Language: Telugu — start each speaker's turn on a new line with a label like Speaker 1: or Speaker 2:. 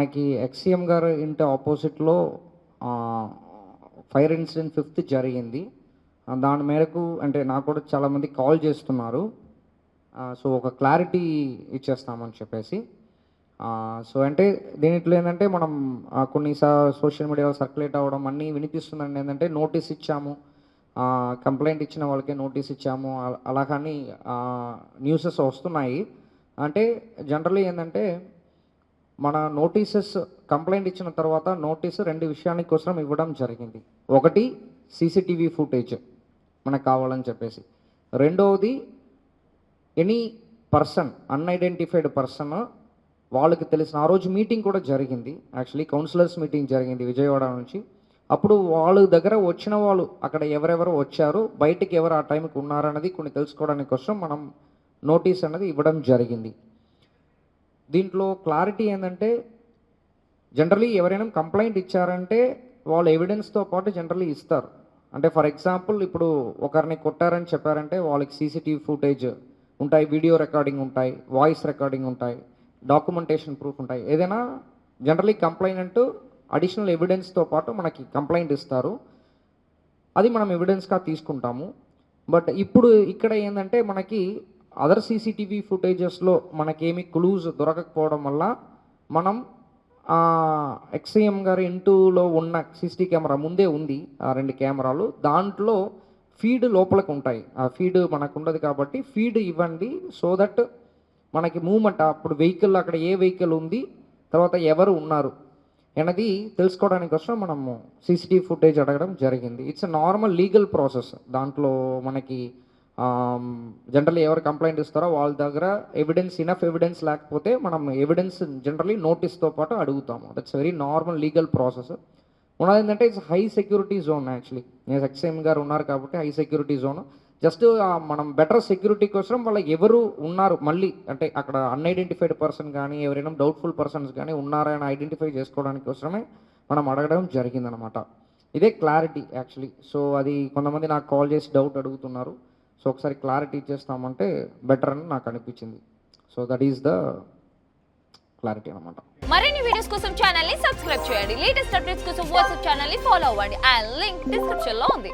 Speaker 1: మనకి ఎక్స్సీఎం గారు ఇంటి ఆపోజిట్లో ఫైర్ ఇన్సిడెంట్ 5th జరిగింది. దాని మేరకు అంటే నాకు కూడా చాలామంది కాల్ చేస్తున్నారు. సో ఒక క్లారిటీ ఇచ్చేస్తామని చెప్పేసి. సో అంటే దీంట్లో ఏంటంటే మనం కొన్ని సోషల్ మీడియాలో సర్క్యులేట్ అవ్వడం అన్నీ వినిపిస్తుందండి. ఏంటంటే నోటీస్ ఇచ్చాము, కంప్లైంట్ ఇచ్చిన వాళ్ళకే నోటీస్ ఇచ్చాము అలాగని న్యూసెస్ వస్తున్నాయి. అంటే జనరల్లీ ఏంటంటే మన నోటీసెస్ కంప్లైంట్ ఇచ్చిన తర్వాత నోటీసు 2 విషయాల కోసం ఇవ్వడం జరిగింది. ఒకటి సీసీటీవీ ఫుటేజ్ మనకు కావాలని చెప్పేసి, రెండవది ఎనీ పర్సన్ అన్ఐడెంటిఫైడ్ పర్సన్ వాళ్ళకి తెలిసిన ఆ రోజు మీటింగ్ కూడా జరిగింది. యాక్చువల్లీ కౌన్సిలర్స్ మీటింగ్ జరిగింది విజయవాడ నుంచి. అప్పుడు వాళ్ళ దగ్గర వచ్చిన వాళ్ళు అక్కడ ఎవరెవరు వచ్చారు, బయటికి ఎవరు ఆ టైంకి ఉన్నారన్నది కొన్ని తెలుసుకోవడానికి కోసం మనం నోటీస్ అనేది ఇవ్వడం జరిగింది. దీంట్లో క్లారిటీ ఏంటంటే జనరలీ ఎవరైనా కంప్లైంట్ ఇచ్చారంటే వాళ్ళు ఎవిడెన్స్తో పాటు జనరలీ ఇస్తారు. అంటే ఫర్ ఎగ్జాంపుల్ ఇప్పుడు ఒకరిని కొట్టారని చెప్పారంటే వాళ్ళకి సీసీటీవీ ఫుటేజ్ ఉంటాయి, వీడియో రికార్డింగ్ ఉంటాయి, వాయిస్ రికార్డింగ్ ఉంటాయి, డాక్యుమెంటేషన్ ప్రూఫ్ ఉంటాయి. ఏదైనా జనరలీ కంప్లైంట్ అడిషనల్ ఎవిడెన్స్తో పాటు మనకి కంప్లైంట్ ఇస్తారు. అది మనం ఎవిడెన్స్గా తీసుకుంటాము. బట్ ఇప్పుడు ఇక్కడ ఏంటంటే మనకి అదర్ సీసీటీవీ ఫుటేజెస్లో మనకేమి క్లూజ్ దొరకకపోవడం వల్ల మనం ఎక్స్సీఎం గారి ఇంటిలో ఉన్న సీసీటీ కెమెరా ముందే ఉంది, ఆ 2 కెమెరాలు, దాంట్లో ఫీడ్ లోపలికి ఉంటాయి. ఆ ఫీడ్ మనకు ఉండదు కాబట్టి ఫీడ్ ఇవ్వండి, సో దట్ మనకి మూమెంట్ అప్పుడు వెహికల్ అక్కడ ఏ వెహికల్ ఉంది, తర్వాత ఎవరు ఉన్నారు అనేది తెలుసుకోవడానికి కోసం మనము సీసీటీవీ ఫుటేజ్ అడగడం జరిగింది. It's a normal legal process. దాంట్లో మనకి జనరల్లీ ఎవరు కంప్లైంట్ ఇస్తారో వాళ్ళ దగ్గర ఇనఫ్ ఎవిడెన్స్ లేకపోతే మనం ఎవిడెన్స్ జనరల్లీ నోటీస్తో పాటు అడుగుతాము. That's very normal legal process. ఉన్నది ఏంటంటే it's high security zone. Actually XM గారు ఉన్నారు కాబట్టి హై సెక్యూరిటీ జోన్. జస్ట్ మనం బెటర్ సెక్యూరిటీ కోసం వాళ్ళకి ఎవరు ఉన్నారు మళ్ళీ అంటే అక్కడ అన్ఐడెంటిఫైడ్ పర్సన్ కానీ ఎవరైనా డౌట్ఫుల్ పర్సన్స్ కానీ ఉన్నారని ఐడెంటిఫై చేసుకోవడానికి కోసమే మనం అడగడం జరిగిందనమాట. ఇదే క్లారిటీ యాక్చువల్లీ. సో అది కొంతమంది నాకు కాల్ చేసి డౌట్ అడుగుతున్నారు. సో ఒకసారి క్లారిటీ ఇచ్చేస్తామంటే బెటర్ అని నాకు అనిపించింది. So that is the clarity అనమాట.
Speaker 2: మరిన్ని వీడియోస్ కోసం ఛానల్ ని సబ్స్క్రైబ్ చేయండి. లేటెస్ట్ అప్డేట్స్ కోసం వాట్సాప్ ఛానల్ ని ఫాలో అవ్వండి. ఆ లింక్ డిస్క్రిప్షన్ లో ఉంది.